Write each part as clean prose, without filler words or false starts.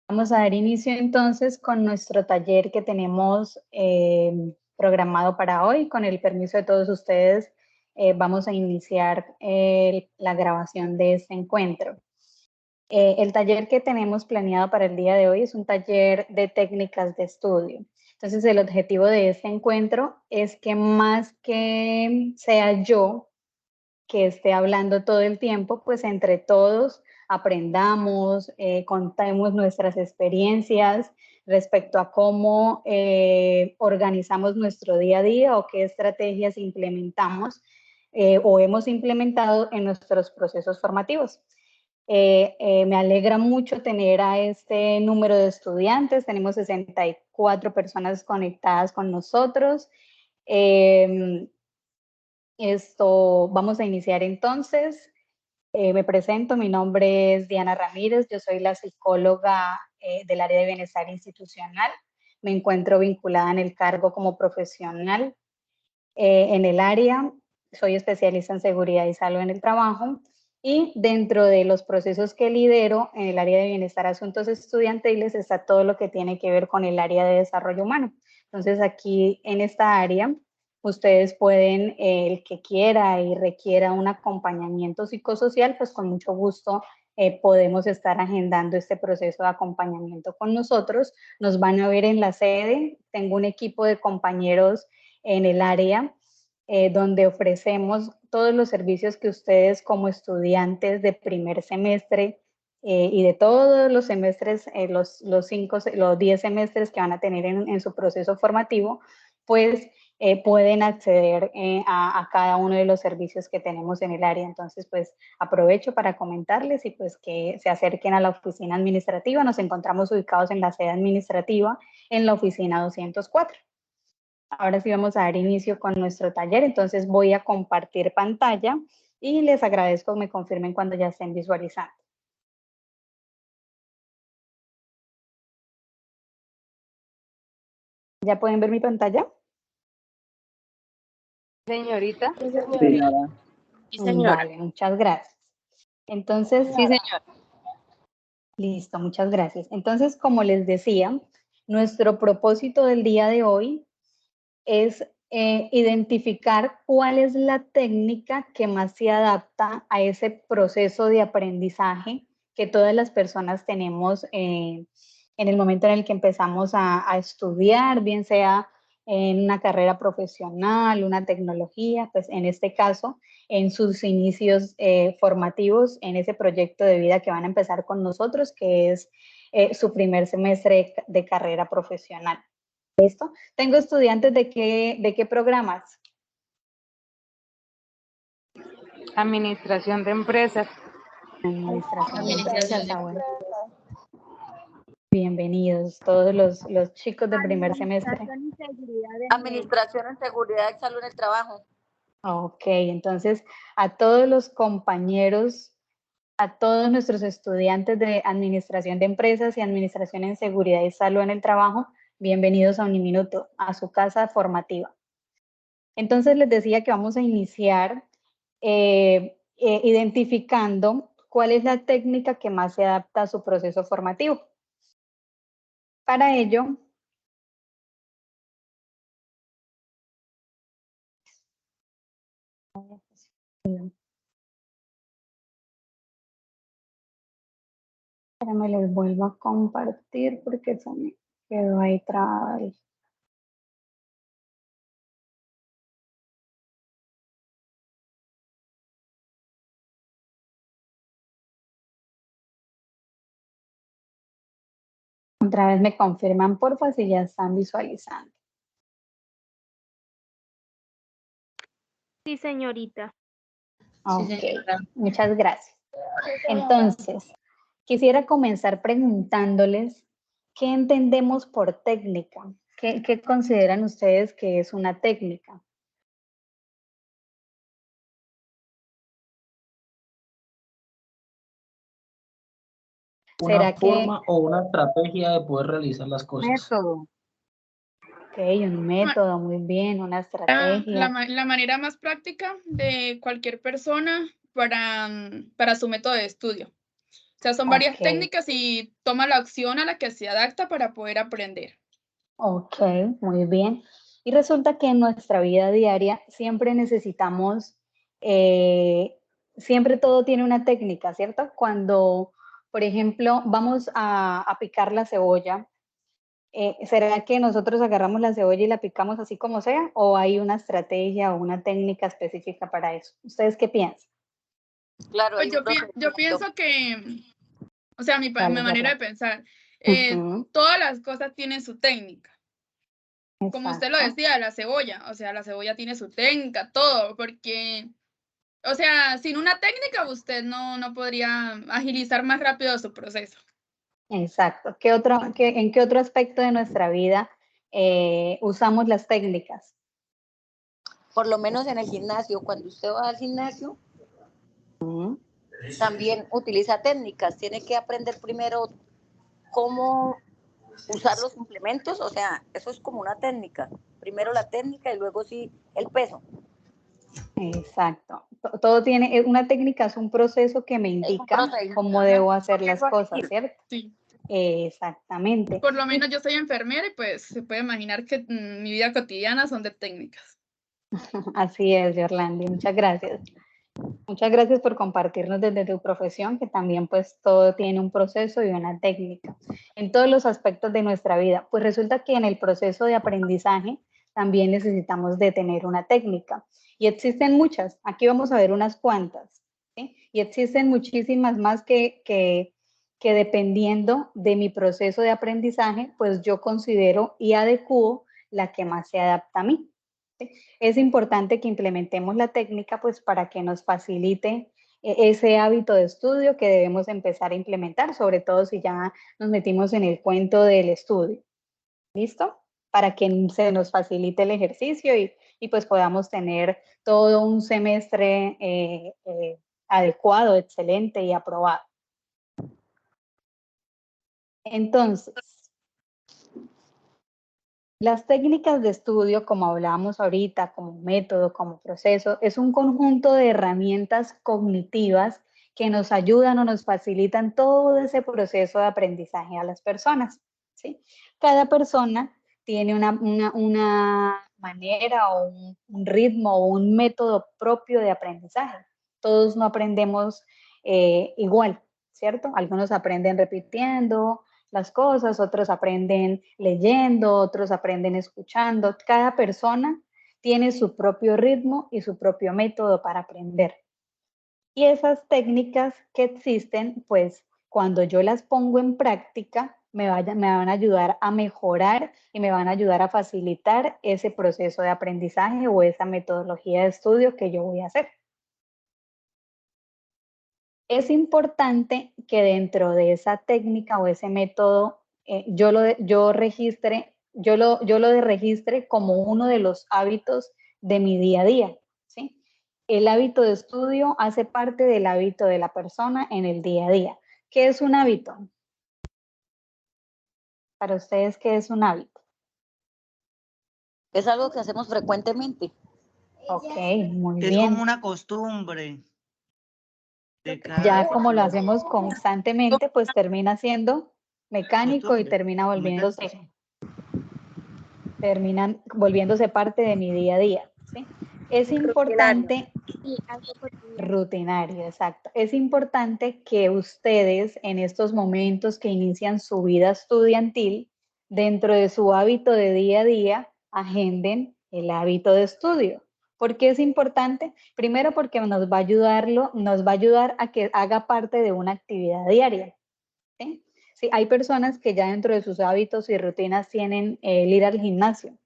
Vamos a dar inicio entonces con nuestro taller que tenemos programado para hoy. Con el permiso de todos ustedes, vamos a iniciar la grabación de este encuentro. El taller que tenemos planeado para el día de hoy es un taller de técnicas de estudio. Entonces, el objetivo de este encuentro es que más que sea yo que esté hablando todo el tiempo, pues entre todos aprendamos, contemos nuestras experiencias respecto a cómo organizamos nuestro día a día o qué estrategias implementamos o hemos implementado en nuestros procesos formativos. Me alegra mucho tener a este número de estudiantes. Tenemos 64 personas conectadas con nosotros. Vamos a iniciar entonces. Me presento, mi nombre es Diana Ramírez, yo soy la psicóloga del área de bienestar institucional. Me encuentro vinculada en el cargo como profesional en el área. Soy especialista en seguridad y salud en el trabajo y dentro de los procesos que lidero en el área de bienestar, asuntos estudiantiles, está todo lo que tiene que ver con el área de desarrollo humano. Entonces aquí en esta área ustedes pueden, el que quiera y requiera un acompañamiento psicosocial, pues con mucho gusto podemos estar agendando este proceso de acompañamiento con nosotros. Nos van a ver en la sede. Tengo un equipo de compañeros en el área donde ofrecemos todos los servicios que ustedes como estudiantes de primer semestre y de todos los semestres, los 10 semestres que van a tener en su proceso formativo, pues pueden acceder a cada uno de los servicios que tenemos en el área. Entonces, pues aprovecho para comentarles y pues que se acerquen a la oficina administrativa. Nos encontramos ubicados en la sede administrativa en la oficina 204. Ahora sí vamos a dar inicio con nuestro taller, entonces voy a compartir pantalla y les agradezco que me confirmen cuando ya estén visualizando. ¿Ya pueden ver mi pantalla? Señorita. Sí. Sí, señora. Vale, muchas gracias. Entonces, Sí, señora. Listo, muchas gracias. Entonces, como les decía, nuestro propósito del día de hoy es identificar cuál es la técnica que más se adapta a ese proceso de aprendizaje que todas las personas tenemos en el momento en el que empezamos a estudiar, bien sea en una carrera profesional, una tecnología, pues en este caso, en sus inicios formativos, en ese proyecto de vida que van a empezar con nosotros, que es su primer semestre de carrera profesional. ¿Listo? Tengo estudiantes de qué programas. Administración de empresas. Administración de empresas, bueno. Bienvenidos todos los chicos de primer semestre. Administración en seguridad y salud en el trabajo. Ok, entonces a todos los compañeros, a todos nuestros estudiantes de administración de empresas y administración en seguridad y salud en el trabajo, bienvenidos a Uniminuto, a su casa formativa. Entonces les decía que vamos a iniciar identificando cuál es la técnica que más se adapta a su proceso formativo. Para ello, me les vuelvo a compartir porque se me quedó ahí trabado. Otra vez me confirman, porfa, si ya están visualizando. Sí, señorita. Ok, Sí, señora. muchas gracias. Entonces, quisiera comenzar preguntándoles qué entendemos por técnica. ¿Qué consideran ustedes que es una técnica? Una forma o una estrategia de poder realizar las cosas. Método. Ok, un método, muy bien, una estrategia. La manera más práctica de cualquier persona para su método de estudio. O sea, son varias Ok. técnicas y toma la opción a la que se adapta para poder aprender. Ok, muy bien. Y resulta que en nuestra vida diaria siempre necesitamos, siempre todo tiene una técnica, ¿cierto? Cuando, por ejemplo, vamos a picar la cebolla, ¿será que nosotros agarramos la cebolla y la picamos así como sea? ¿O hay una estrategia o una técnica específica para eso? ¿Ustedes qué piensan? Claro, Pues hay un yo pienso que, o sea, mi Dale, manera de Fernanda. pensar, Ujú, todas las cosas tienen su técnica. Como usted lo exacto. decía, la cebolla, o sea, la cebolla tiene su técnica, todo, porque, o sea, sin una técnica usted no podría agilizar más rápido su proceso. Exacto. ¿En qué otro aspecto de nuestra vida usamos las técnicas? por lo menos en el gimnasio, cuando usted va al gimnasio, Ujú, también utiliza técnicas. Tiene que aprender primero cómo usar los implementos, o sea, eso es como una técnica. Primero la técnica y luego sí el peso. exacto. Todo tiene, una técnica es un proceso que me Es un indica proceso. cómo Ajá. debo hacer las Proceso a cosas, seguir. ¿cierto? Sí. Exactamente. Por lo menos yo soy enfermera y pues se puede imaginar que mi vida cotidiana son de técnicas. Así es, Yorlandi. Muchas gracias. Muchas gracias por compartirnos desde tu profesión, que también pues todo tiene un proceso y una técnica en todos los aspectos de nuestra vida. Pues resulta que en el proceso de aprendizaje también necesitamos de tener una técnica y existen muchas. Aquí vamos a ver unas cuantas, ¿sí? Y existen muchísimas más que dependiendo de mi proceso de aprendizaje, pues yo considero y adecuo la que más se adapta a mí. ¿Sí? Es importante que implementemos la técnica pues para que nos facilite ese hábito de estudio que debemos empezar a implementar, sobre todo si ya nos metimos en el cuento del estudio. ¿Listo? Para que se nos facilite el ejercicio y pues podamos tener todo un semestre adecuado, excelente y aprobado. Entonces, las técnicas de estudio, como hablábamos ahorita, como método, como proceso, es un conjunto de herramientas cognitivas que nos ayudan o nos facilitan todo ese proceso de aprendizaje a las personas, ¿sí? Cada persona tiene una manera o un ritmo o un método propio de aprendizaje. Todos no aprendemos igual, ¿cierto? Algunos aprenden repitiendo, las cosas, otros aprenden leyendo, otros aprenden escuchando. Cada persona tiene su propio ritmo y su propio método para aprender. Y esas técnicas que existen, pues cuando yo las pongo en práctica, me van a ayudar a mejorar y me van a ayudar a facilitar ese proceso de aprendizaje o esa metodología de estudio que yo voy a hacer. Es importante que dentro de esa técnica o ese método yo lo registre como uno de los hábitos de mi día a día, ¿sí? El hábito de estudio hace parte del hábito de la persona en el día a día. ¿Qué es un hábito? Para ustedes, ¿qué es un hábito? Es algo que hacemos frecuentemente. Ok, muy Es bien. como una costumbre. Ya como lo hacemos constantemente, pues termina siendo mecánico y terminan volviéndose parte de mi día a día, ¿sí? Es importante, rutinario, exacto. Es importante que ustedes en estos momentos que inician su vida estudiantil, dentro de su hábito de día a día, agenden el hábito de estudio. ¿Por qué es importante? Primero porque nos va a ayudar a que haga parte de una actividad diaria, ¿sí? Sí, hay personas que ya dentro de sus hábitos y rutinas tienen el ir al gimnasio.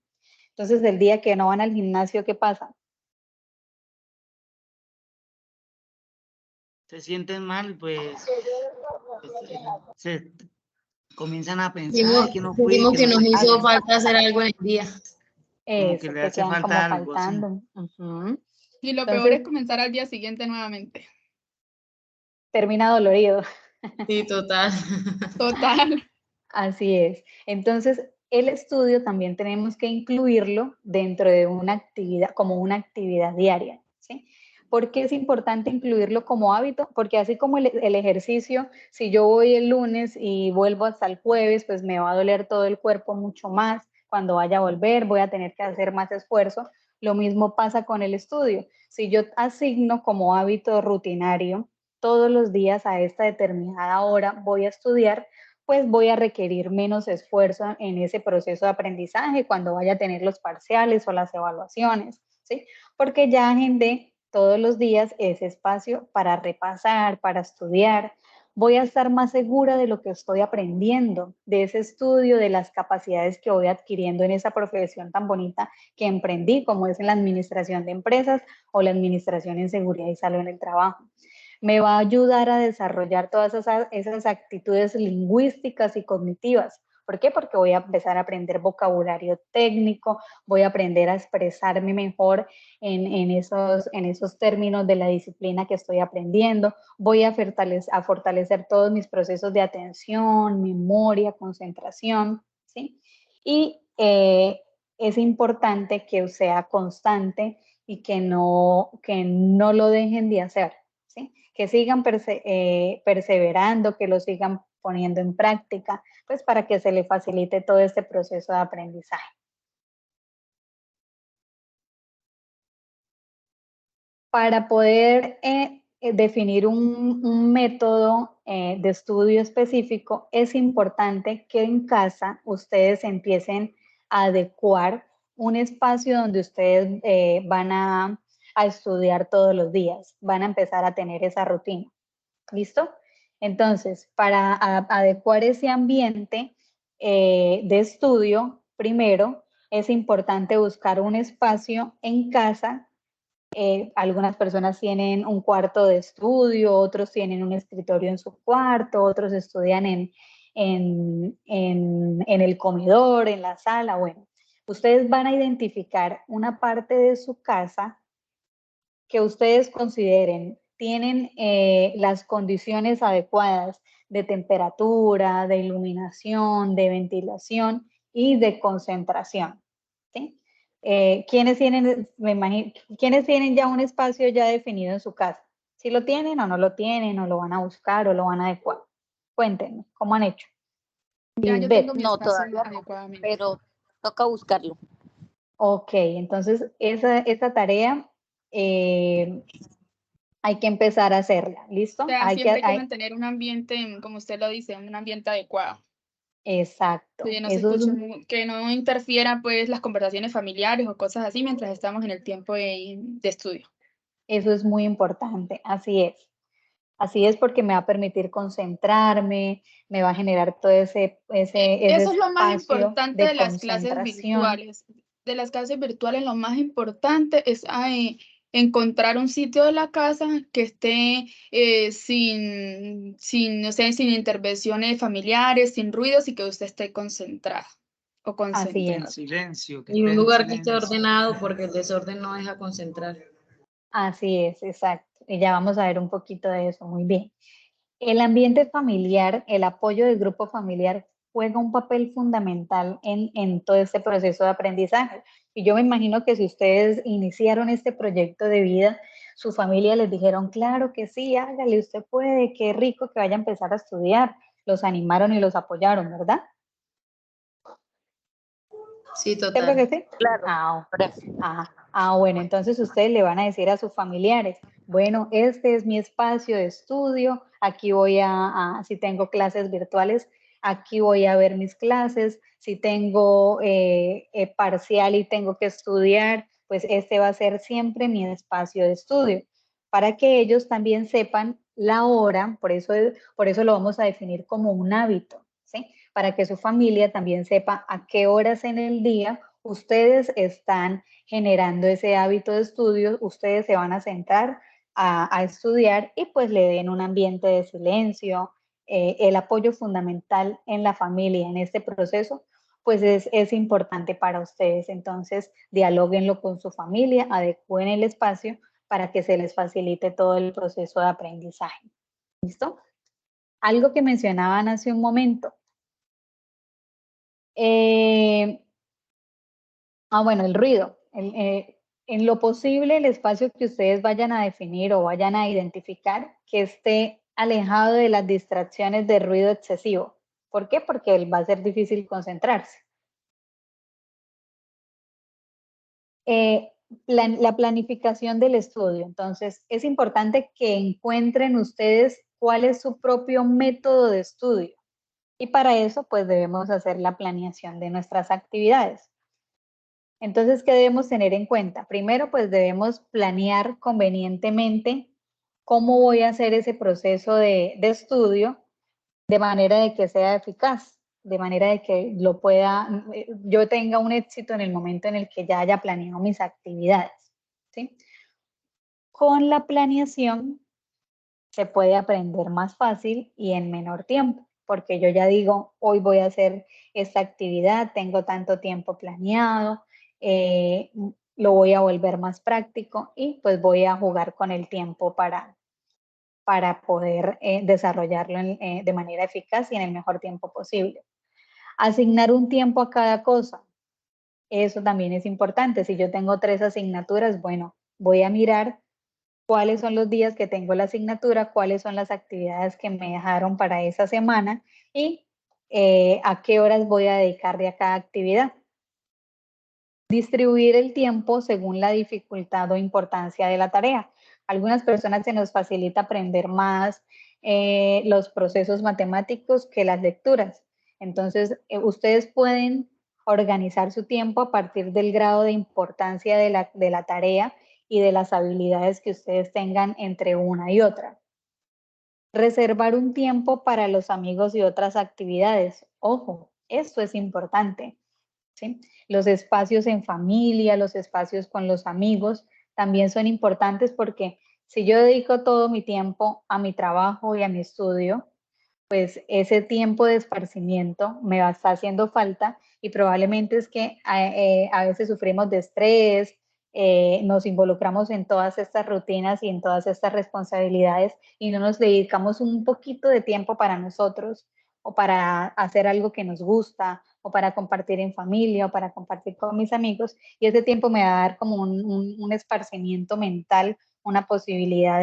Entonces, el día que no van al gimnasio, ¿qué pasa? Se sienten mal, pues se comienzan a pensar Sentimos, que no fui, sentimos que que no nos hice hizo algo, falta hacer algo en el día. como que Eso, le que hace quedan como falta algo, sí. faltando. Ujú. Y lo peor es Entonces, comenzar al día siguiente nuevamente. termina dolorido. Sí, total. Total. Así es. Entonces, el estudio también tenemos que incluirlo dentro de una actividad, como una actividad diaria, ¿sí? ¿Por qué es importante incluirlo como hábito? Porque así como el ejercicio, si yo voy el lunes y vuelvo hasta el jueves, pues me va a doler todo el cuerpo mucho más. Cuando vaya a volver, voy a tener que hacer más esfuerzo. Lo mismo pasa con el estudio. Si yo asigno como hábito rutinario todos los días a esta determinada hora voy a estudiar, pues voy a requerir menos esfuerzo en ese proceso de aprendizaje cuando vaya a tener los parciales o las evaluaciones, ¿sí? Porque ya agendé todos los días ese espacio para repasar, para estudiar. Voy a estar más segura de lo que estoy aprendiendo, de ese estudio, de las capacidades que voy adquiriendo en esa profesión tan bonita que emprendí, como es en la administración de empresas o la administración en seguridad y salud en el trabajo. Me va a ayudar a desarrollar todas esas actitudes lingüísticas y cognitivas. ¿Por qué? Porque voy a empezar a aprender vocabulario técnico, voy a aprender a expresarme mejor en esos términos de la disciplina que estoy aprendiendo, voy a fortalecer todos mis procesos de atención, memoria, concentración, ¿sí? Y es importante que sea constante y que no lo dejen de hacer, ¿sí? Que sigan perseverando, que lo sigan poniendo en práctica, pues para que se le facilite todo este proceso de aprendizaje. Para poder definir un método de estudio específico, es importante que en casa ustedes empiecen a adecuar un espacio donde ustedes van a estudiar todos los días, van a empezar a tener esa rutina. ¿Listo? Entonces, para adecuar ese ambiente de estudio, primero es importante buscar un espacio en casa. Algunas personas tienen un cuarto de estudio, otros tienen un escritorio en su cuarto, otros estudian en el comedor, en la sala. Bueno, ustedes van a identificar una parte de su casa que ustedes consideren tienen las condiciones adecuadas de temperatura, de iluminación, de ventilación y de concentración, ¿sí? ¿Quiénes tienen, ¿quiénes tienen ya un espacio ya definido en su casa? ¿Si lo tienen o no lo tienen, o lo van a buscar o lo van a adecuar? Cuéntenme, ¿cómo han hecho? Ya yo Lisbeth. tengo mi No, espacio todavía no, adecuadamente. pero toca buscarlo. Ok, entonces esa tarea hay que empezar a hacerla, ¿listo? O sea, siempre hay que mantener un ambiente, como usted lo dice, un ambiente adecuado. Exacto. Que no se escuche, que no interfiera pues las conversaciones familiares o cosas así mientras estamos en el tiempo de estudio. Eso es muy importante, así es. Así es porque me va a permitir concentrarme, me va a generar todo ese Eso es lo más espacio importante de las clases virtuales. De las clases virtuales, lo más importante es encontrar un sitio de la casa que esté sin intervenciones familiares, sin ruidos y que usted esté concentrada o Así concentrado. es. Silencio. Y un lugar que esté ordenado porque el desorden no deja concentrar. Así es, exacto. Y ya vamos a ver un poquito de eso, muy bien. El ambiente familiar, el apoyo del grupo familiar juega un papel fundamental en todo este proceso de aprendizaje. Y yo me imagino que si ustedes iniciaron este proyecto de vida, su familia les dijeron, claro que sí, hágale, usted puede, qué rico que vaya a empezar a estudiar. Los animaron y los apoyaron, ¿verdad? Sí, ¿Cierto total. que sí? Claro. Bueno, entonces ustedes le van a decir a sus familiares, bueno, este es mi espacio de estudio, aquí voy si tengo clases virtuales, aquí voy a ver mis clases, si tengo parcial y tengo que estudiar, pues este va a ser siempre mi espacio de estudio, para que ellos también sepan la hora, por eso lo vamos a definir como un hábito, ¿sí? Para que su familia también sepa a qué horas en el día ustedes están generando ese hábito de estudio, ustedes se van a sentar a estudiar y pues le den un ambiente de silencio, el apoyo fundamental en la familia en este proceso, pues es importante para ustedes. Entonces, dialóguenlo con su familia, adecúen el espacio para que se les facilite todo el proceso de aprendizaje. ¿Listo? Algo que mencionaban hace un momento. Bueno, el ruido. en lo posible, el espacio que ustedes vayan a definir o vayan a identificar que esté alejado de las distracciones de ruido excesivo. ¿Por qué? Porque va a ser difícil concentrarse. La planificación del estudio. Entonces, es importante que encuentren ustedes cuál es su propio método de estudio. Y para eso, pues debemos hacer la planeación de nuestras actividades. Entonces, ¿qué debemos tener en cuenta? Primero, pues debemos planear convenientemente cómo voy a hacer ese proceso de estudio de manera de que sea eficaz, de manera de que yo tenga un éxito en el momento en el que ya haya planeado mis actividades, ¿sí? Con la planeación se puede aprender más fácil y en menor tiempo, porque yo ya digo, hoy voy a hacer esta actividad, tengo tanto tiempo planeado, lo voy a volver más práctico y pues voy a jugar con el tiempo para poder desarrollarlo de manera eficaz y en el mejor tiempo posible. Asignar un tiempo a cada cosa, eso también es importante. Si yo tengo 3 asignaturas, bueno, voy a mirar cuáles son los días que tengo la asignatura, cuáles son las actividades que me dejaron para esa semana y a qué horas voy a dedicarle a cada actividad. Distribuir el tiempo según la dificultad o importancia de la tarea. A algunas personas se nos facilita aprender más los procesos matemáticos que las lecturas. Entonces, ustedes pueden organizar su tiempo a partir del grado de importancia de la tarea y de las habilidades que ustedes tengan entre una y otra. Reservar un tiempo para los amigos y otras actividades. Ojo, esto es importante. ¿Sí? Los espacios en familia, los espacios con los amigos también son importantes porque si yo dedico todo mi tiempo a mi trabajo y a mi estudio, pues ese tiempo de esparcimiento me va a estar haciendo falta y probablemente es que a veces sufrimos de estrés, nos involucramos en todas estas rutinas y en todas estas responsabilidades y no nos dedicamos un poquito de tiempo para nosotros o para hacer algo que nos gusta o para compartir en familia o para compartir con mis amigos y ese tiempo me va a dar como un esparcimiento mental, una posibilidad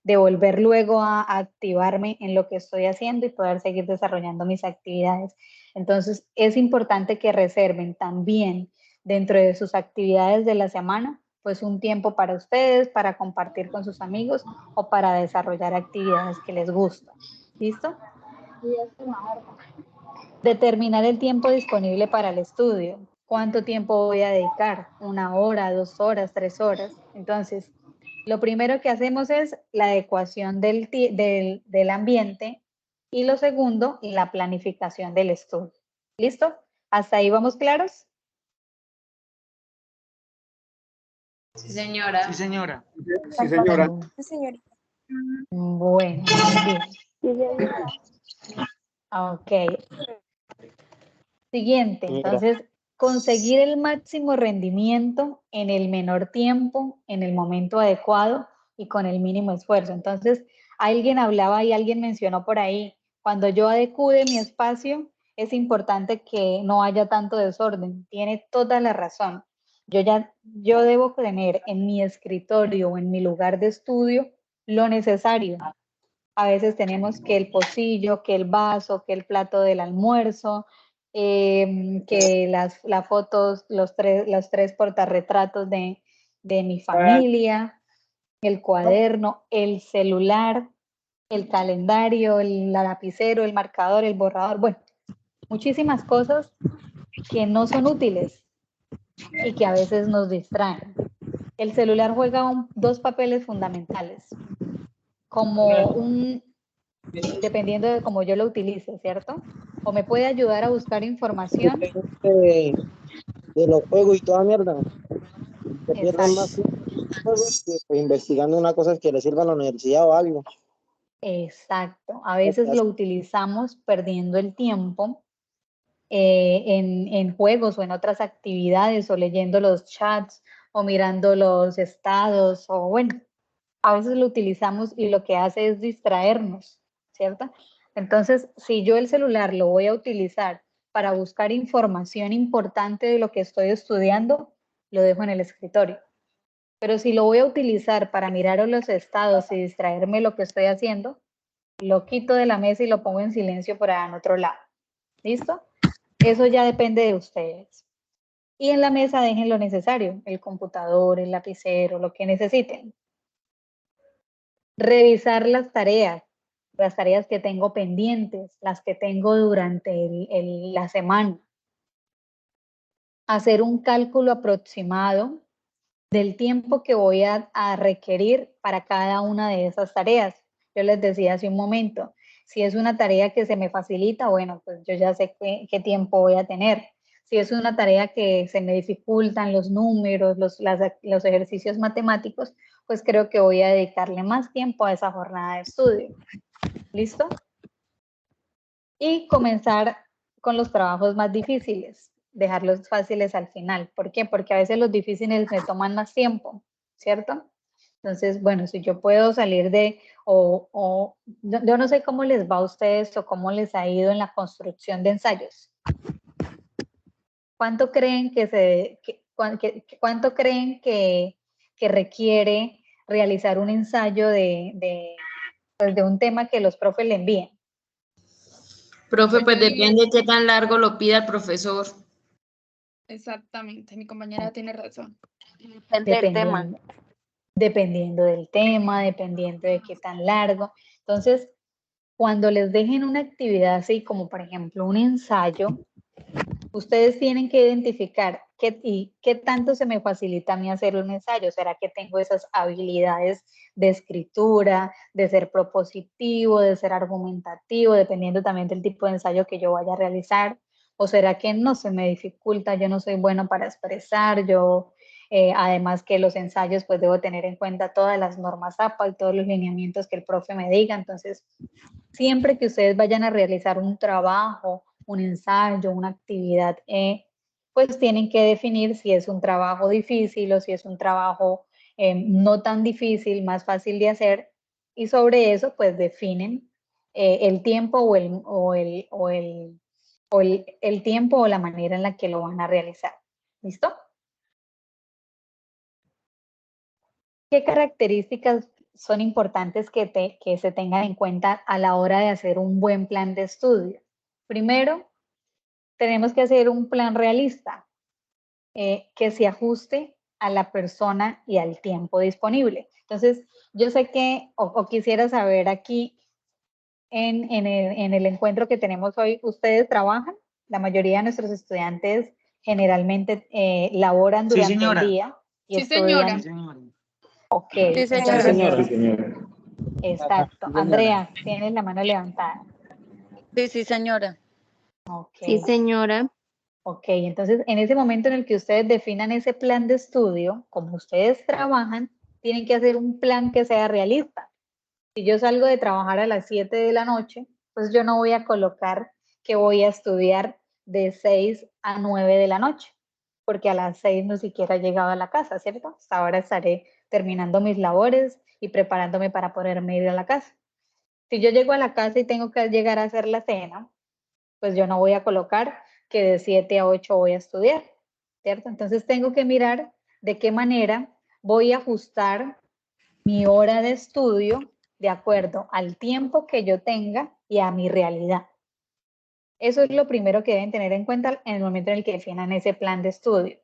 de volver luego a activarme en lo que estoy haciendo y poder seguir desarrollando mis actividades. Entonces, es importante que reserven también dentro de sus actividades de la semana, pues un tiempo para ustedes, para compartir con sus amigos o para desarrollar actividades que les gustan. ¿Listo? Determinar el tiempo disponible para el estudio. ¿Cuánto tiempo voy a dedicar? 1 hora, 2 horas, 3 horas. Entonces, lo primero que hacemos es la adecuación del ambiente y lo segundo, la planificación del estudio. ¿Listo? ¿Hasta ahí vamos claros? Sí, señora. Sí, señora. Sí, señora. Sí, señorita. Bueno, muy bien. Ok. Siguiente, entonces, conseguir el máximo rendimiento en el menor tiempo, en el momento adecuado y con el mínimo esfuerzo. Entonces, alguien hablaba y alguien mencionó por ahí, cuando yo adecude mi espacio, es importante que no haya tanto desorden. Tiene toda la razón. Yo debo tener en mi escritorio o en mi lugar de estudio lo necesario. A veces tenemos que el pocillo, que el vaso, que el plato del almuerzo, que las fotos, los tres portarretratos de mi familia, el cuaderno, el celular, el calendario, el lapicero, el marcador, el borrador, bueno, muchísimas cosas que no son útiles y que a veces nos distraen. El celular juega dos papeles fundamentales, dependiendo de cómo yo lo utilice, ¿cierto? O me puede ayudar a buscar información. De los juegos y toda mierda. Se pierden más tiempo que pues, investigando una cosa que le sirva a la universidad o algo. Exacto. A veces lo utilizamos perdiendo el tiempo en juegos o en otras actividades o leyendo los chats o mirando los estados o bueno, a veces lo utilizamos y lo que hace es distraernos, ¿cierto? Entonces, si yo el celular lo voy a utilizar para buscar información importante de lo que estoy estudiando, lo dejo en el escritorio. Pero si lo voy a utilizar para mirar los estados y distraerme de lo que estoy haciendo, lo quito de la mesa y lo pongo en silencio por allá en otro lado. ¿Listo? Eso ya depende de ustedes. Y en la mesa dejen lo necesario, el computador, el lapicero, lo que necesiten. Revisar las tareas que tengo pendientes, las que tengo durante la semana. Hacer un cálculo aproximado del tiempo que voy a requerir para cada una de esas tareas. Yo les decía hace un momento, si es una tarea que se me facilita, bueno, pues yo ya sé qué tiempo voy a tener. Si es una tarea que se me dificultan los números, los ejercicios matemáticos, pues creo que voy a dedicarle más tiempo a esa jornada de estudio. ¿Listo? Y comenzar con los trabajos más difíciles, dejarlos fáciles al final. ¿Por qué? Porque a veces los difíciles me toman más tiempo, ¿cierto? Entonces, bueno, si yo puedo salir yo no sé cómo les va a ustedes o cómo les ha ido en la construcción de ensayos. ¿Cuánto creen cuánto creen que requiere realizar un ensayo de un tema que los profes le envíen? Profe, pues depende de qué tan largo lo pida el profesor. Exactamente, mi compañera tiene razón. Depende del tema. Dependiendo del tema, dependiendo de qué tan largo. Entonces, cuando les dejen una actividad así, como por ejemplo un ensayo, ustedes tienen que identificar qué tanto se me facilita a mí hacer un ensayo. ¿Será que tengo esas habilidades de escritura, de ser propositivo, de ser argumentativo, dependiendo también del tipo de ensayo que yo vaya a realizar? ¿O será que no se me dificulta, yo no soy bueno para expresar, además que los ensayos pues debo tener en cuenta todas las normas APA y todos los lineamientos que el profe me diga? Entonces, siempre que ustedes vayan a realizar un trabajo, un ensayo, una actividad, pues tienen que definir si es un trabajo difícil o si es un trabajo no tan difícil, más fácil de hacer, y sobre eso pues definen el tiempo el tiempo o la manera en la que lo van a realizar. ¿Listo? ¿Qué características son importantes que se tengan en cuenta a la hora de hacer un buen plan de estudio? Primero, tenemos que hacer un plan realista que se ajuste a la persona y al tiempo disponible. Entonces, yo sé que, o quisiera saber aquí, en el encuentro que tenemos hoy, ¿ustedes trabajan? La mayoría de nuestros estudiantes generalmente laboran durante el día y Sí, estudian. señora. Ok. Sí, señora. Entonces, Sí, señora. exacto. Andrea, tienes la mano levantada. Sí, sí, señora. Ok. Sí, señora. Ok, entonces en ese momento en el que ustedes definan ese plan de estudio, como ustedes trabajan, tienen que hacer un plan que sea realista. Si yo salgo de trabajar a las 7 de la noche, pues yo no voy a colocar que voy a estudiar de 6 a 9 de la noche, porque a las 6 no siquiera he llegado a la casa, ¿cierto? Hasta ahora estaré terminando mis labores y preparándome para poderme ir a la casa. Si yo llego a la casa y tengo que llegar a hacer la cena, pues yo no voy a colocar que de 7 a 8 voy a estudiar, ¿cierto? Entonces tengo que mirar de qué manera voy a ajustar mi hora de estudio de acuerdo al tiempo que yo tenga y a mi realidad. Eso es lo primero que deben tener en cuenta en el momento en el que definan ese plan de estudio.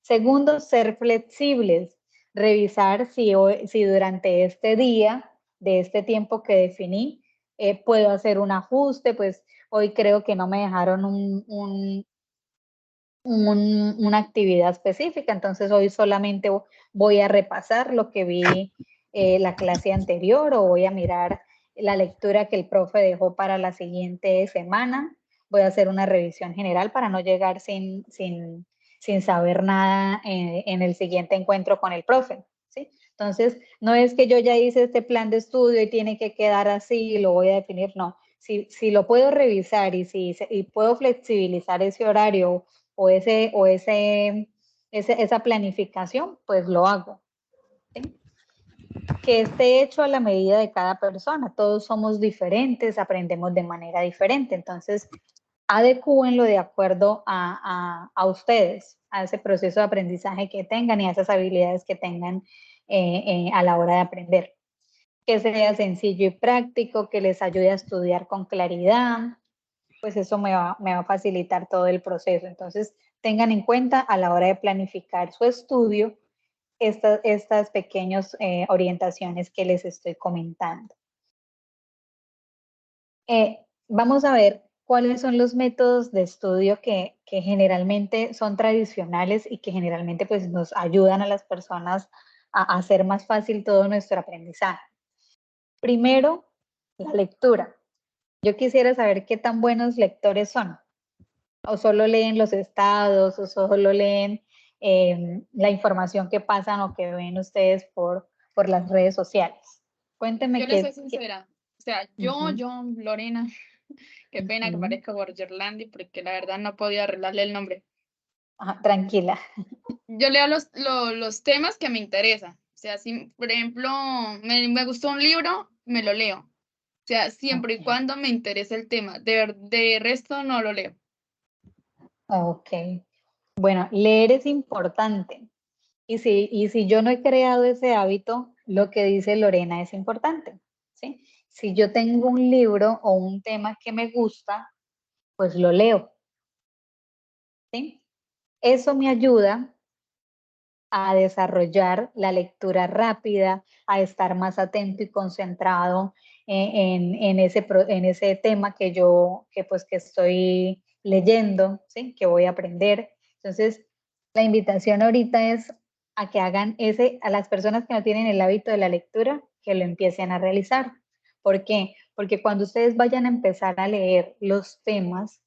Segundo, ser flexibles, revisar si durante este día, de este tiempo que definí, puedo hacer un ajuste, pues hoy creo que no me dejaron una actividad específica, entonces hoy solamente voy a repasar lo que vi la clase anterior o voy a mirar la lectura que el profe dejó para la siguiente semana. Voy a hacer una revisión general para no llegar sin saber nada en el siguiente encuentro con el profe, ¿sí? Entonces, no es que yo ya hice este plan de estudio y tiene que quedar así y lo voy a definir, no. Si lo puedo revisar y puedo flexibilizar ese horario o esa planificación, pues lo hago, ¿sí? Que esté hecho a la medida de cada persona. Todos somos diferentes, aprendemos de manera diferente. Entonces, adecúenlo de acuerdo a ustedes, a ese proceso de aprendizaje que tengan y a esas habilidades que tengan a la hora de aprender. Que sea sencillo y práctico, que les ayude a estudiar con claridad, pues eso me va a facilitar todo el proceso. Entonces, tengan en cuenta a la hora de planificar su estudio estas pequeñas orientaciones que les estoy comentando. Vamos a ver cuáles son los métodos de estudio que generalmente son tradicionales y que generalmente pues, nos ayudan a las personas a hacer más fácil todo nuestro aprendizaje. Primero, la lectura. Yo quisiera saber qué tan buenos lectores son. O solo leen los estados, o solo leen la información que pasan o que ven ustedes por las redes sociales. Cuéntenme Yo les soy sincera. O sea, yo, Lorena, qué pena que parezca Borgerlandi, porque la verdad no podía arreglarle el nombre. Tranquila. Yo leo los temas que me interesan. O sea, si, por ejemplo, me gustó un libro, me lo leo. O sea, siempre y cuando me interese el tema. De resto no lo leo. Ok. Bueno, leer es importante. Y si yo no he creado ese hábito, lo que dice Lorena es importante, ¿sí? Si yo tengo un libro o un tema que me gusta, pues lo leo, ¿sí? Eso me ayuda a desarrollar la lectura rápida, a estar más atento y concentrado en ese tema que estoy leyendo, ¿sí? Que voy a aprender. Entonces, la invitación ahorita es a que hagan a las personas que no tienen el hábito de la lectura, que lo empiecen a realizar. ¿Por qué? Porque cuando ustedes vayan a empezar a leer los temas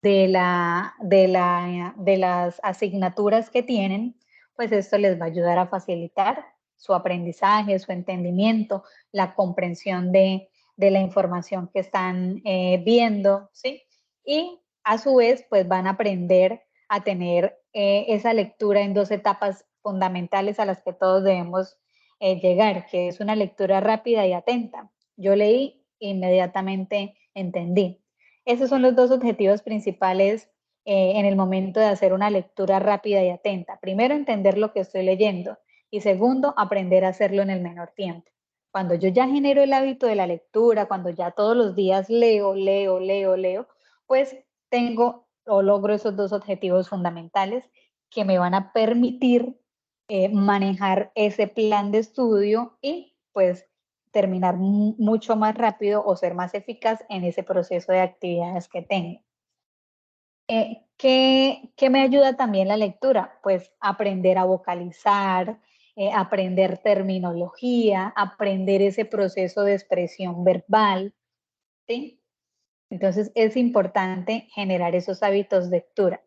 de las asignaturas que tienen, pues esto les va a ayudar a facilitar su aprendizaje, su entendimiento, la comprensión de la información que están viendo, ¿sí? Y a su vez, pues van a aprender a tener esa lectura en 2 etapas fundamentales a las que todos debemos llegar, que es una lectura rápida y atenta. Yo leí, inmediatamente entendí. Esos son los 2 objetivos principales en el momento de hacer una lectura rápida y atenta. Primero, entender lo que estoy leyendo y segundo, aprender a hacerlo en el menor tiempo. Cuando yo ya genero el hábito de la lectura, cuando ya todos los días leo, pues tengo o logro esos 2 objetivos fundamentales que me van a permitir manejar ese plan de estudio y pues terminar mucho más rápido o ser más eficaz en ese proceso de actividades que tengo. ¿Qué me ayuda también la lectura? Pues aprender a vocalizar, aprender terminología, aprender ese proceso de expresión verbal, ¿sí? Entonces es importante generar esos hábitos de lectura.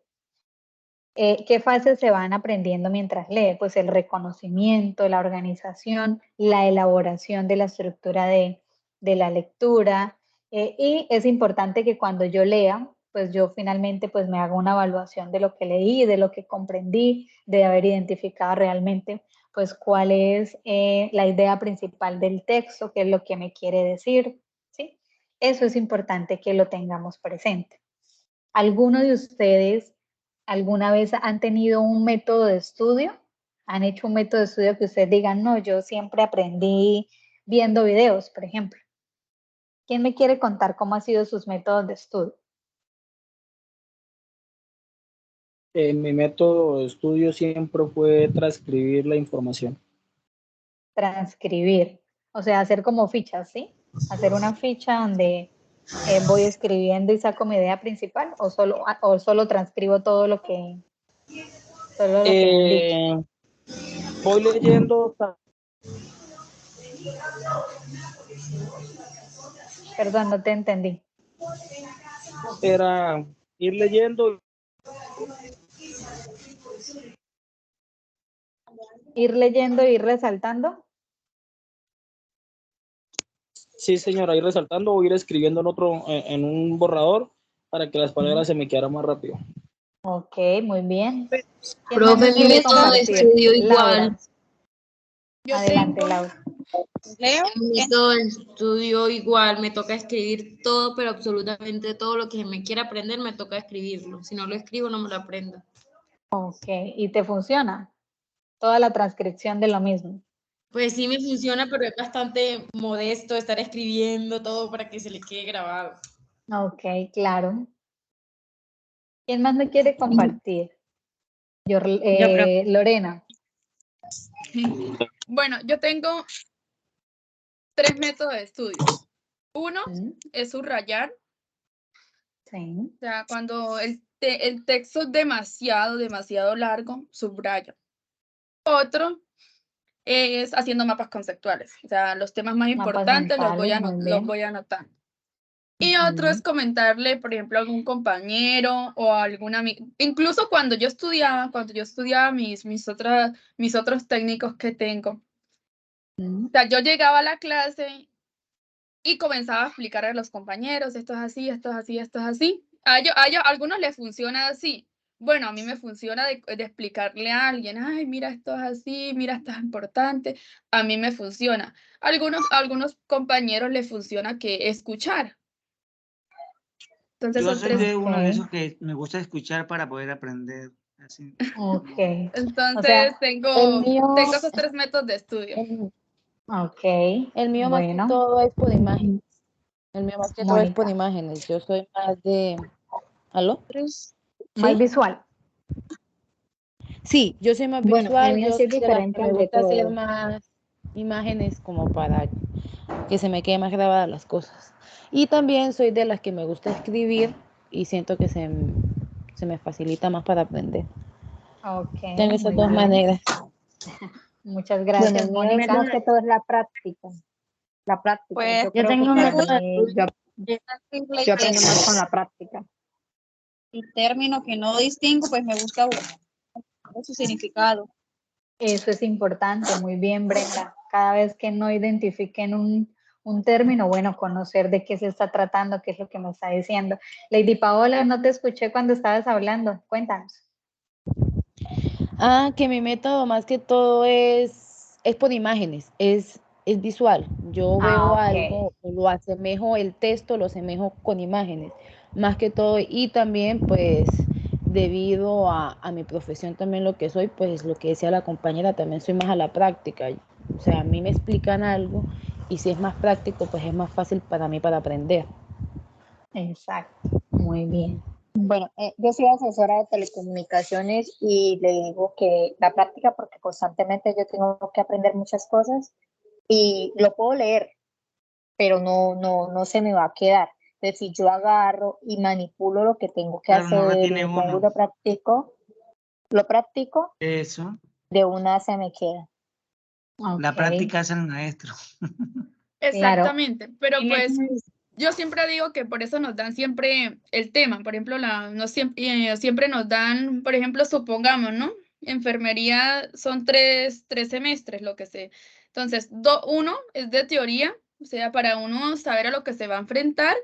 ¿Qué fases se van aprendiendo mientras lee? Pues el reconocimiento, la organización, la elaboración de la estructura de la lectura. Y es importante que cuando yo lea, pues yo finalmente pues me haga una evaluación de lo que leí, de lo que comprendí, de haber identificado realmente pues cuál es la idea principal del texto, qué es lo que me quiere decir, ¿sí? Eso es importante que lo tengamos presente. ¿Alguno de ustedes alguna vez han tenido un método de estudio? ¿Han hecho un método de estudio que ustedes digan, no, yo siempre aprendí viendo videos, por ejemplo? ¿Quién me quiere contar cómo han sido sus métodos de estudio? Mi método de estudio siempre fue transcribir la información. Transcribir, o sea, hacer como fichas, ¿sí? Hacer una ficha donde voy escribiendo y saco mi idea principal o solo transcribo todo lo que me han dicho. Voy leyendo. Perdón, no te entendí. Era ir leyendo. Ir leyendo, ir resaltando. Sí, señora, ir resaltando o ir escribiendo en un borrador para que las palabras se me quedaran más rápido. Ok, muy bien. Profe, mi método de estudio igual. Laura. Adelante, Laura. Leo. En mi método de estudio igual, me toca escribir todo, pero absolutamente todo lo que me quiera aprender me toca escribirlo. Si no lo escribo, no me lo aprendo. Ok, ¿y te funciona? Toda la transcripción de lo mismo. Pues sí me funciona, pero es bastante modesto estar escribiendo todo para que se le quede grabado. Ok, claro. ¿Quién más me quiere compartir? Lorena. Bueno, yo tengo 3 métodos de estudio. Uno es subrayar. Sí. O sea, cuando el texto es demasiado largo, subrayo. Otro es haciendo mapas conceptuales. O sea, los temas más importantes los voy anotando. Y otro es comentarle, por ejemplo, a algún compañero o a algún amigo. Incluso cuando yo estudiaba mis otros técnicos que tengo. O sea, yo llegaba a la clase y comenzaba a explicar a los compañeros, esto es así, esto es así, esto es así. A algunos les funciona así. Bueno, a mí me funciona de explicarle a alguien, ay, mira, esto es así, mira, esto es importante. A mí me funciona. A algunos compañeros les funciona que escuchar. Entonces Yo son soy de uno de esos que me gusta escuchar para poder aprender. Así. Ok. Entonces o sea, tengo esos 3 métodos de estudio. Ok. El mío más que Bueno. todo es por imágenes. El mío más que todo es por imágenes. Yo soy más de... ¿Aló? Más visual. Sí, yo soy más Bueno, visual. el mío Yo sí es soy de las que diferente me al de gusta hacer todos. más imágenes como para que se me quede más grabadas las cosas. Y también soy de las que me gusta escribir y siento que se me facilita más para aprender. Ok. Tengo esas dos maneras. Muchas gracias, Bueno, el mío más que todo es la práctica. La práctica. Pues, yo creo que para mí, yo aprendo más con la práctica. el término que no distingo, pues me gusta buscar su significado. Eso es importante, muy bien, Brenda. Cada vez que no identifiquen un término, bueno, conocer de qué se está tratando, qué es lo que me está diciendo. Lady Paola, no te escuché cuando estabas hablando, cuéntanos. Que mi método más que todo es por imágenes, es visual. Yo veo algo, lo asemejo el texto, lo asemejo con imágenes, más que todo. Y también, pues, debido a mi profesión también lo que soy, pues, lo que decía la compañera, también soy más a la práctica. O sea, a mí me explican algo y si es más práctico, pues es más fácil para mí para aprender. Exacto, muy bien. Bueno, yo soy asesora de telecomunicaciones y le digo que la práctica, porque constantemente yo tengo que aprender muchas cosas y lo puedo leer, pero no se me va a quedar. Entonces, si yo agarro y manipulo lo que tengo que Claro, no hacer, retiene y pongo y uno. lo practico, Eso. de una se me queda. La práctica es el maestro. Exactamente, pero pues yo siempre digo que por eso nos dan siempre el tema, por ejemplo, siempre nos dan, por ejemplo, supongamos, ¿no? Enfermería son 3 semestres, lo que sé. Entonces, uno es de teoría, o sea, para uno saber a lo que se va a enfrentar,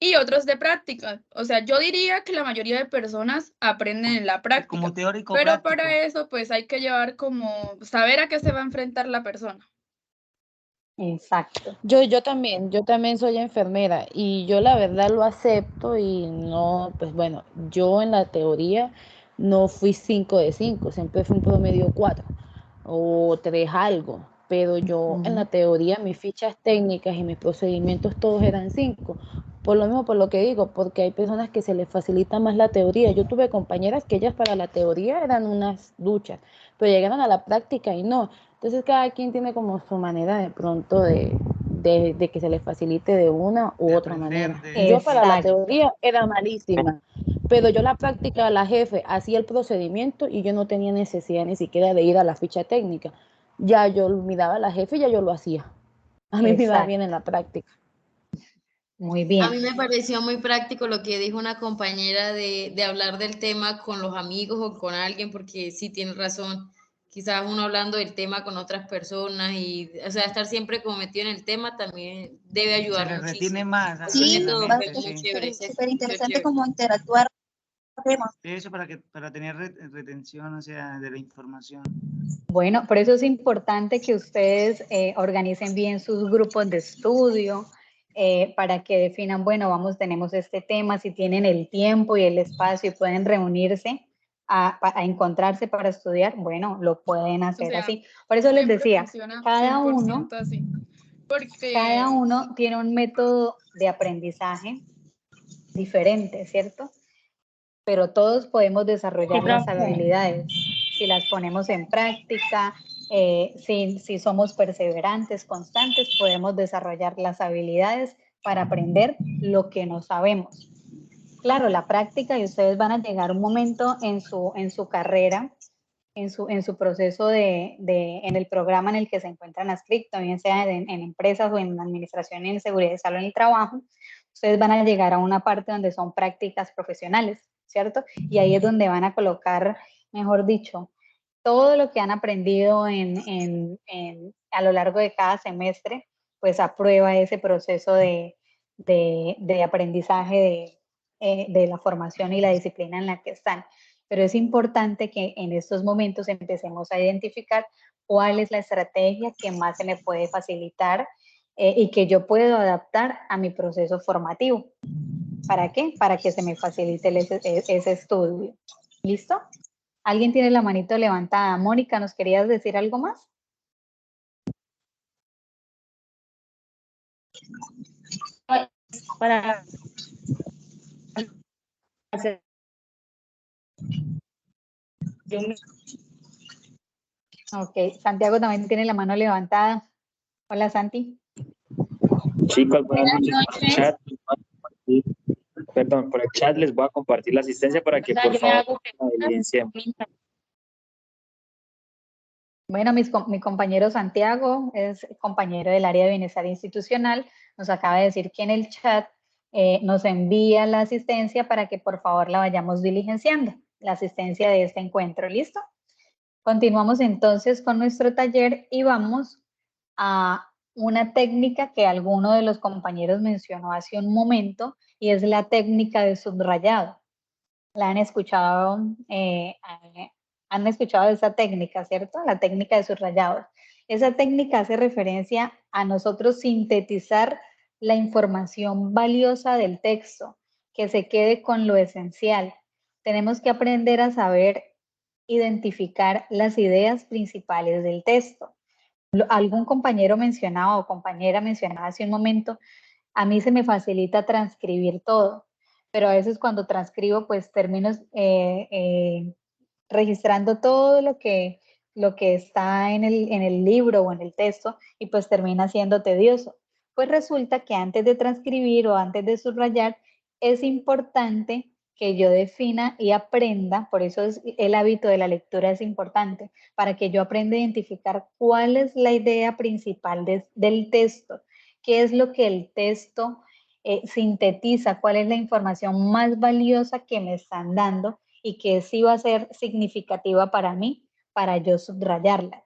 y otros de práctica. O sea, yo diría que la mayoría de personas aprenden en la práctica, Como teórico pero práctico. para eso, pues hay que llevar como saber a qué se va a enfrentar la persona. Exacto. Yo también soy enfermera y yo la verdad lo acepto y no, pues bueno, yo en la teoría no fui 5 de 5, siempre fui un promedio 4 o 3 algo, pero yo en la teoría mis fichas técnicas y mis procedimientos todos eran 5. Por lo mismo, por lo que digo, porque hay personas que se les facilita más la teoría. Yo tuve compañeras que ellas para la teoría eran unas duchas, pero llegaron a la práctica y no. Entonces cada quien tiene como su manera de pronto de que se les facilite de una u otra manera. Yo para la teoría era malísima, pero yo la práctica, la jefe hacía el procedimiento y yo no tenía necesidad ni siquiera de ir a la ficha técnica. Ya yo miraba a la jefe y ya yo lo hacía. A mí me iba bien en la práctica. Muy bien. A mí me pareció muy práctico lo que dijo una compañera de hablar del tema con los amigos o con alguien, porque sí tiene razón. Quizás uno hablando del tema con otras personas y, o sea, estar siempre como metido en el tema también debe ayudar Se le muchísimo. retiene más. Sí, Es súper interesante como interactuar. Eso para tener retención, o sea, de la información. Bueno, por eso es importante que ustedes organicen bien sus grupos de estudio para que definan, bueno, tenemos este tema, si tienen el tiempo y el espacio y pueden reunirse a encontrarse para estudiar, bueno, lo pueden hacer así. Por eso les decía, cada uno tiene un método de aprendizaje diferente, ¿cierto? Pero todos podemos desarrollar las habilidades si las ponemos en práctica, si somos perseverantes, constantes, podemos desarrollar las habilidades para aprender lo que no sabemos. Claro, la práctica, y ustedes van a llegar a un momento en su carrera, en su proceso en el programa en el que se encuentran adscritos, bien sea en empresas o en administración y en seguridad y salud en el trabajo, ustedes van a llegar a una parte donde son prácticas profesionales, ¿cierto? Y ahí es donde van a colocar, mejor dicho, todo lo que han aprendido a lo largo de cada semestre, pues aprueba ese proceso de aprendizaje de la formación y la disciplina en la que están. Pero es importante que en estos momentos empecemos a identificar cuál es la estrategia que más se me puede facilitar y que yo puedo adaptar a mi proceso formativo. ¿Para qué? Para que se me facilite ese estudio. ¿Listo? ¿Alguien tiene la manito levantada? Mónica, ¿nos querías decir algo más? Para hacer Ok, Santiago también tiene la mano levantada. Hola, Santi. Chicos, buenas noches. Por el chat les voy a compartir la asistencia para que por favor la evidencien. Bueno, mi compañero Santiago es compañero del área de bienestar institucional. Nos acaba de decir que en el chat nos envía la asistencia para que por favor la vayamos diligenciando, la asistencia de este encuentro. ¿Listo? Continuamos entonces con nuestro taller y vamos a una técnica que alguno de los compañeros mencionó hace un momento y es la técnica de subrayado. La han escuchado, han escuchado de esa técnica, ¿cierto? La técnica de subrayado. Esa técnica hace referencia a nosotros sintetizar la información valiosa del texto, que se quede con lo esencial. Tenemos que aprender a saber identificar las ideas principales del texto. Algún compañero mencionaba o compañera mencionaba hace un momento, a mí se me facilita transcribir todo, pero a veces cuando transcribo pues termino registrando todo lo que está en el libro o en el texto y pues termina siendo tedioso. Pues resulta que antes de transcribir o antes de subrayar es importante que yo defina y aprenda, por eso el hábito de la lectura es importante, para que yo aprenda a identificar cuál es la idea principal del texto, qué es lo que el texto sintetiza, cuál es la información más valiosa que me están dando y que sí va a ser significativa para mí, para yo subrayarla.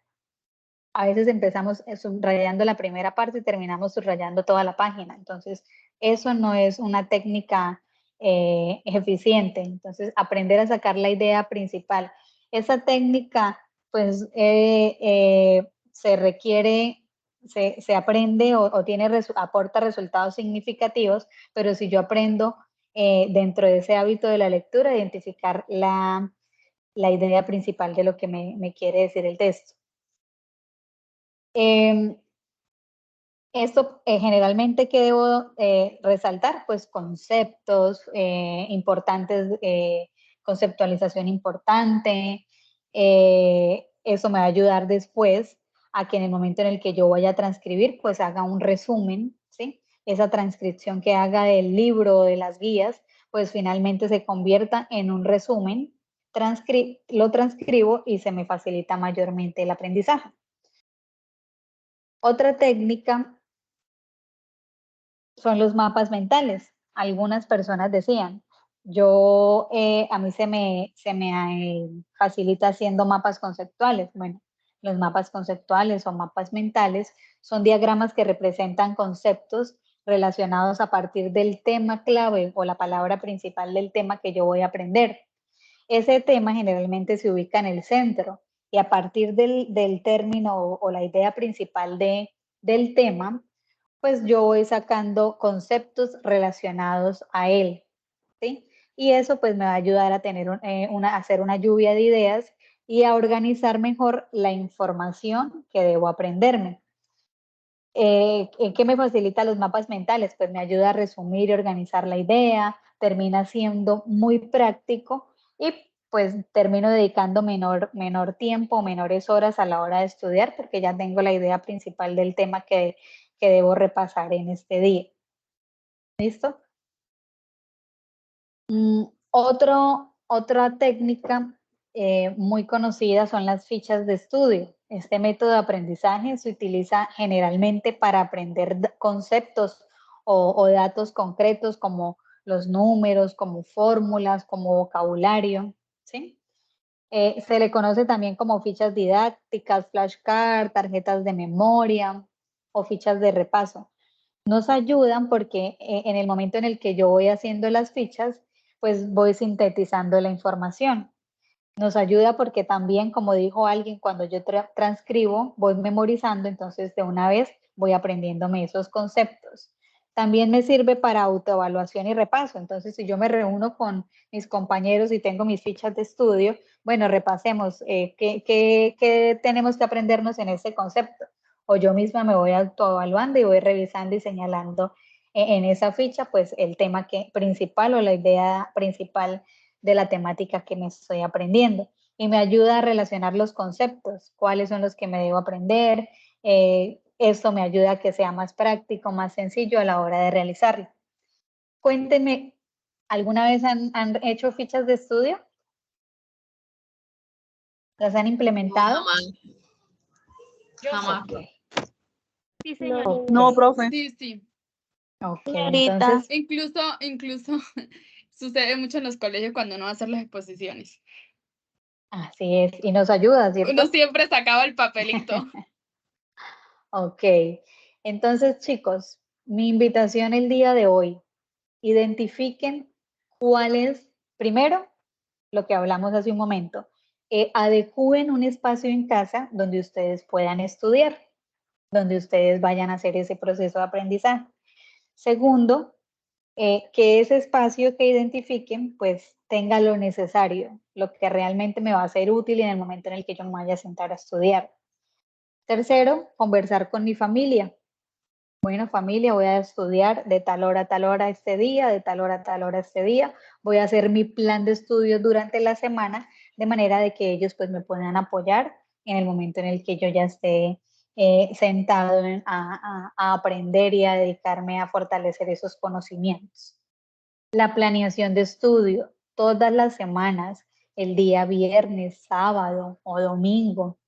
A veces empezamos subrayando la primera parte y terminamos subrayando toda la página. Entonces, eso no es una técnica eficiente. Entonces, aprender a sacar la idea principal. Esa técnica, pues, se requiere, se aprende o aporta resultados significativos, pero si yo aprendo dentro de ese hábito de la lectura, identificar la idea principal de lo que me quiere decir el texto. Esto generalmente que debo resaltar, pues conceptos importantes, conceptualización importante, eso me va a ayudar después a que en el momento en el que yo vaya a transcribir, pues haga un resumen, ¿sí? Esa transcripción que haga del libro o de las guías, pues finalmente se convierta en un resumen, lo transcribo y se me facilita mayormente el aprendizaje. Otra técnica son los mapas mentales. Algunas personas decían, a mí se me facilita haciendo mapas conceptuales. Bueno, los mapas conceptuales o mapas mentales son diagramas que representan conceptos relacionados a partir del tema clave o la palabra principal del tema que yo voy a aprender. Ese tema generalmente se ubica en el centro y a partir del término o la idea principal del tema, pues yo voy sacando conceptos relacionados a él, ¿sí? Y eso pues me va a ayudar a tener hacer una lluvia de ideas y a organizar mejor la información que debo aprenderme. ¿Qué me facilita los mapas mentales? Pues me ayuda a resumir y organizar la idea, termina siendo muy práctico y pues termino dedicando menor tiempo, menores horas a la hora de estudiar porque ya tengo la idea principal del tema que debo repasar en este día. ¿Listo? Otra técnica muy conocida son las fichas de estudio. Este método de aprendizaje se utiliza generalmente para aprender conceptos o datos concretos como los números, como fórmulas, como vocabulario, ¿sí? Se le conoce también como fichas didácticas, flashcards, tarjetas de memoria o fichas de repaso. Nos ayudan porque en el momento en el que yo voy haciendo las fichas, pues voy sintetizando la información. Nos ayuda porque también, como dijo alguien, cuando yo transcribo, voy memorizando, entonces de una vez voy aprendiéndome esos conceptos. También me sirve para autoevaluación y repaso. Entonces, si yo me reúno con mis compañeros y tengo mis fichas de estudio, bueno, repasemos qué tenemos que aprendernos en ese concepto. O yo misma me voy autoevaluando y voy revisando y señalando en esa ficha, pues el tema principal o la idea principal de la temática que me estoy aprendiendo. Y me ayuda a relacionar los conceptos, cuáles son los que me debo aprender. Esto me ayuda a que sea más práctico, más sencillo a la hora de realizarlo. Cuéntenme, ¿alguna vez han hecho fichas de estudio? ¿Las han implementado? Jamás. Okay. Sí, señor. No, profe. Sí. Ok, entonces. Incluso sucede mucho en los colegios cuando uno va a hacer las exposiciones. Así es, y nos ayuda, ¿cierto? Uno siempre sacaba el papelito. Ok, entonces chicos, mi invitación el día de hoy, identifiquen cuál es, primero, lo que hablamos hace un momento, adecúen un espacio en casa donde ustedes puedan estudiar, donde ustedes vayan a hacer ese proceso de aprendizaje. Segundo, que ese espacio que identifiquen, pues tenga lo necesario, lo que realmente me va a ser útil en el momento en el que yo me vaya a sentar a estudiar. Tercero, conversar con mi familia. Bueno, familia, voy a estudiar de tal hora a tal hora este día, de tal hora a tal hora este día. Voy a hacer mi plan de estudios durante la semana, de manera de que ellos pues me puedan apoyar en el momento en el que yo ya esté sentado a aprender y a dedicarme a fortalecer esos conocimientos. La planeación de estudio, todas las semanas, el día viernes, sábado o domingo,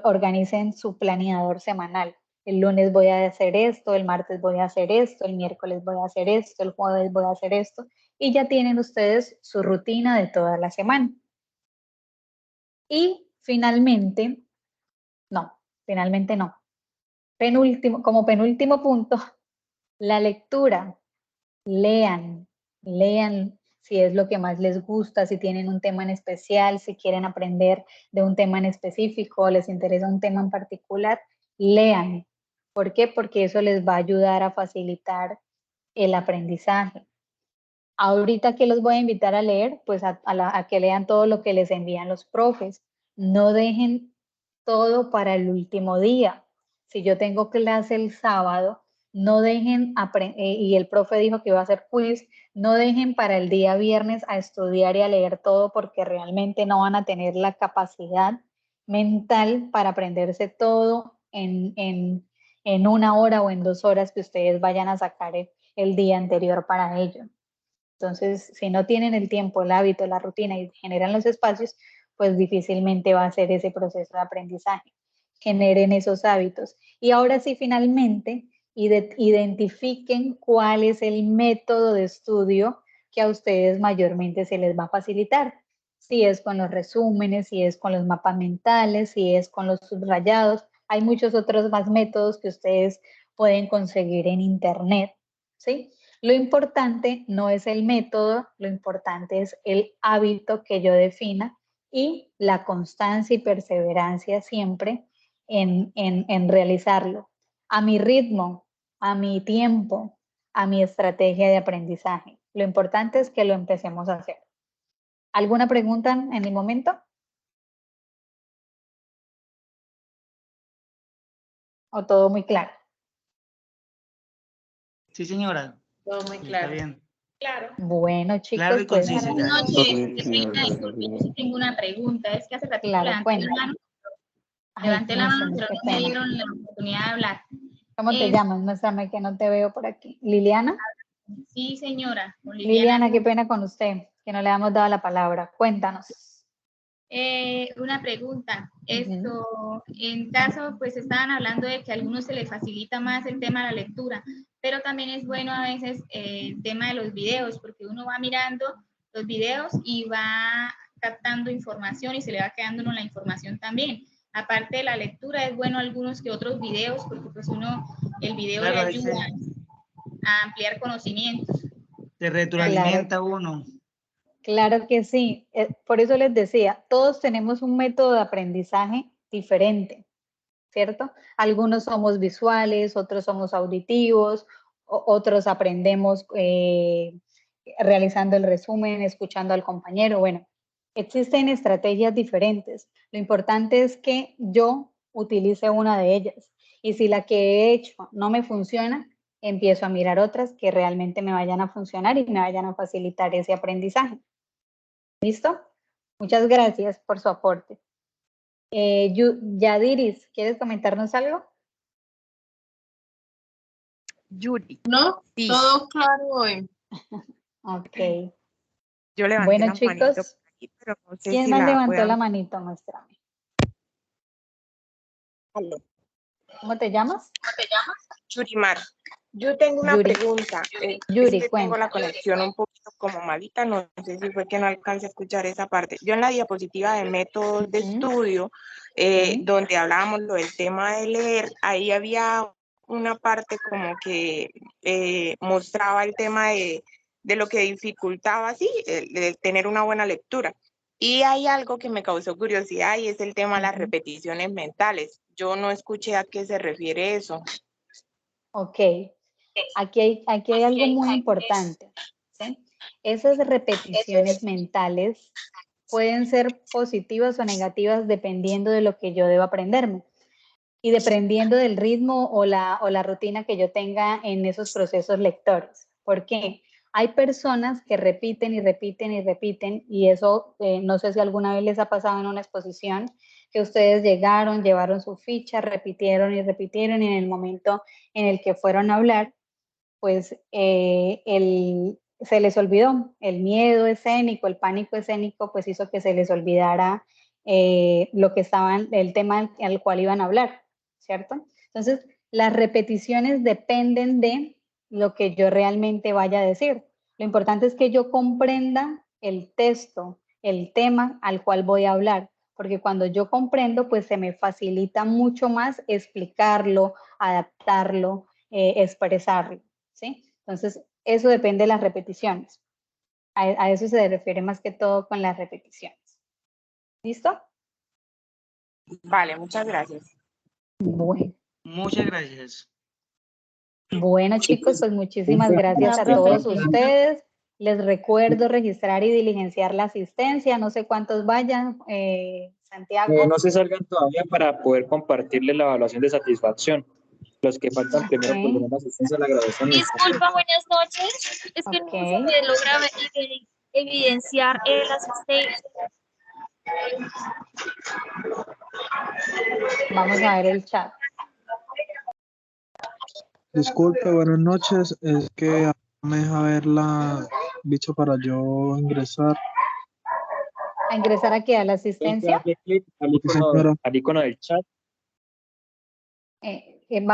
organicen su planeador semanal. El lunes voy a hacer esto, el martes voy a hacer esto, el miércoles voy a hacer esto, el jueves voy a hacer esto, y ya tienen ustedes su rutina de toda la semana. Y finalmente no. Como penúltimo punto, la lectura. Lean si es lo que más les gusta, si tienen un tema en especial, si quieren aprender de un tema en específico, les interesa un tema en particular, lean. ¿Por qué? Porque eso les va a ayudar a facilitar el aprendizaje. Ahorita que los voy a invitar a leer, pues a que lean todo lo que les envían los profes. No dejen todo para el último día. Si yo tengo clase el sábado, no dejen, y el profe dijo que iba a hacer quiz, no dejen para el día viernes a estudiar y a leer todo porque realmente no van a tener la capacidad mental para aprenderse todo en una hora o en 2 horas que ustedes vayan a sacar el día anterior para ello. Entonces, si no tienen el tiempo, el hábito, la rutina y generan los espacios, pues difícilmente va a ser ese proceso de aprendizaje. Generen esos hábitos. Y ahora sí, finalmente, identifiquen cuál es el método de estudio que a ustedes mayormente se les va a facilitar. Si es con los resúmenes, si es con los mapas mentales, si es con los subrayados. Hay muchos otros más métodos que ustedes pueden conseguir en internet, ¿sí? Lo importante no es el método, lo importante es el hábito que yo defina y la constancia y perseverancia siempre en realizarlo a mi ritmo, a mi tiempo, a mi estrategia de aprendizaje. Lo importante es que lo empecemos a hacer. ¿Alguna pregunta en el momento? ¿O todo muy claro? Sí, señora. Todo muy Está claro. bien. Claro. Bueno, chicos, Claro y pues... conciso. Buenas noches. Disculpe, yo sí tengo una pregunta. Es que hace ratito Claro, levanté la mano, pero no me dieron la oportunidad de hablar. ¿Cómo te llamas? Muéstrame que no te veo por aquí. ¿Liliana? Sí, señora. Liliana, qué pena con usted, que no le hemos dado la palabra. Cuéntanos. Una pregunta. Esto, en caso, pues estaban hablando de que a algunos se les facilita más el tema de la lectura, pero también es bueno a veces el tema de los videos, porque uno va mirando los videos y va captando información y se le va quedando la información también. Aparte de la lectura, es bueno algunos que otros videos, porque pues el video le ayuda a ampliar conocimientos. Se retroalimenta uno. Claro que sí. Por eso les decía, todos tenemos un método de aprendizaje diferente, ¿cierto? Algunos somos visuales, otros somos auditivos, otros aprendemos realizando el resumen, escuchando al compañero. Bueno, existen estrategias diferentes. Lo importante es que yo utilice una de ellas. Y si la que he hecho no me funciona, empiezo a mirar otras que realmente me vayan a funcionar y me vayan a facilitar ese aprendizaje. ¿Listo? Muchas gracias por su aporte. Yadiris, ¿quieres comentarnos algo? Yuri. No, sí. Todo claro hoy. Ok. Yo levanté bueno, la chicos, manito por aquí, pero no sé ¿quién si más la levantó puedan... la manito? Muéstrame. ¿Cómo te llamas? Yurimar. Yo tengo una Yuri. pregunta. Yuri, es que tengo la conexión un poquito como malita, no sé si fue que no alcance a escuchar esa parte. Yo en la diapositiva de métodos de estudio, donde hablábamos del tema de leer, ahí había una parte como que mostraba el tema de lo que dificultaba, sí, el tener una buena lectura. Y hay algo que me causó curiosidad y es el tema de las repeticiones mentales. Yo no escuché a qué se refiere eso. Ok, aquí hay algo muy importante, ¿sí? Esas repeticiones mentales pueden ser positivas o negativas dependiendo de lo que yo debo aprenderme y dependiendo del ritmo o la rutina que yo tenga en esos procesos lectores. ¿Por qué? Hay personas que repiten y repiten y repiten y eso no sé si alguna vez les ha pasado en una exposición que ustedes llegaron, llevaron su ficha, repitieron y repitieron y en el momento en el que fueron a hablar, pues se les olvidó. El miedo escénico, el pánico escénico, pues hizo que se les olvidara lo que estaban, el tema al cual iban a hablar, ¿cierto? Entonces, las repeticiones dependen de lo que yo realmente vaya a decir. Lo importante es que yo comprenda el texto, el tema al cual voy a hablar, porque cuando yo comprendo, pues se me facilita mucho más explicarlo, adaptarlo, expresarlo, ¿sí? Entonces, eso depende de las repeticiones. A eso se refiere más que todo con las repeticiones. ¿Listo? Vale, muchas gracias. Bueno. Muchas gracias. Bueno, chicos, pues muchísimas gracias a todos ustedes. Les recuerdo registrar y diligenciar la asistencia. No sé cuántos vayan. Santiago. No se salgan todavía para poder compartirles la evaluación de satisfacción. Los que faltan primero por tener la asistencia la grabación. Disculpa, buenas noches. Es que no se me logra evidenciar la asistencia. Vamos a ver el chat. Disculpe, buenas noches. Es que no me deja ver la bicha para yo ingresar. ¿A ingresar aquí a la asistencia? Al icono del chat.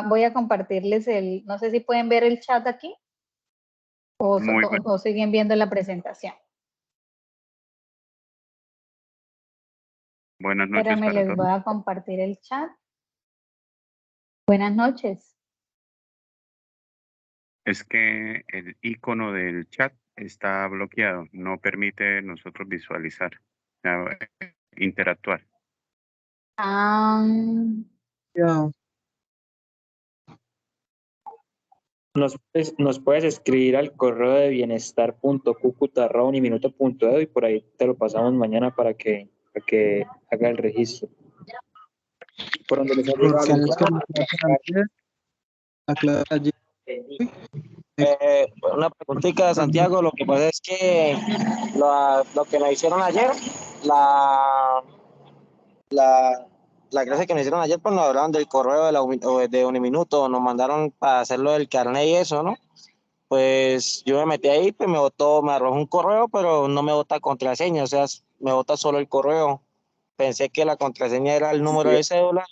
Voy a compartirles no sé si pueden ver el chat aquí o siguen viendo la presentación. Buenas noches. Espérame, les voy a compartir el chat. Buenas noches. Es que el icono del chat está bloqueado, no permite nosotros visualizar. interactuar. Ya. Nos puedes escribir al correo de bienestar.cucuta@uniminuto.edu y por ahí te lo pasamos mañana para que haga el registro. Por donde les ha llegado Porque la es que información. la clase ayer, Una preguntita, Santiago. Lo que pasa es que lo que nos hicieron ayer, la clase que nos hicieron ayer, pues nos hablaron del correo de Uniminuto, nos mandaron para hacerlo del carnet y eso, ¿no? Pues yo me metí ahí, pues me arrojó un correo, pero no me bota contraseña, o sea, me bota solo el correo. Pensé que la contraseña era el número de cédula,